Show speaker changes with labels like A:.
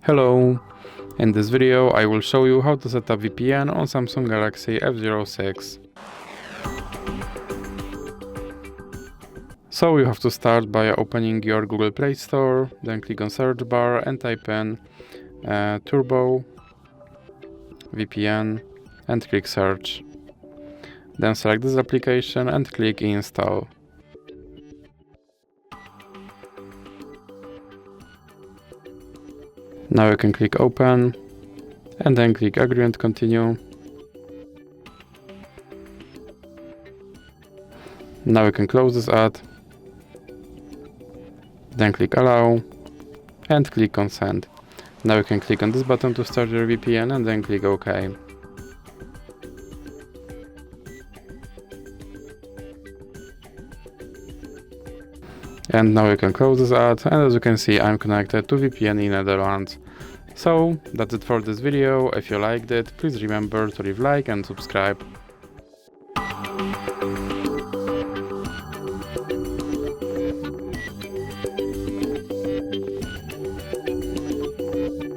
A: Hello! In this video I will show you how to set up VPN on Samsung Galaxy F06. So you have to start by opening your Google Play Store, then click on search bar and type in Turbo VPN and click search. Then select this application and click install. Now you can click open and then click agree and continue. Now you can close this ad, then click allow and click consent. Now you can click on this button to start your VPN and then click OK. And now you can close this ad, and as you can see I'm connected to VPN in Netherlands. So that's it for this video. If you liked it, please remember to leave like and subscribe.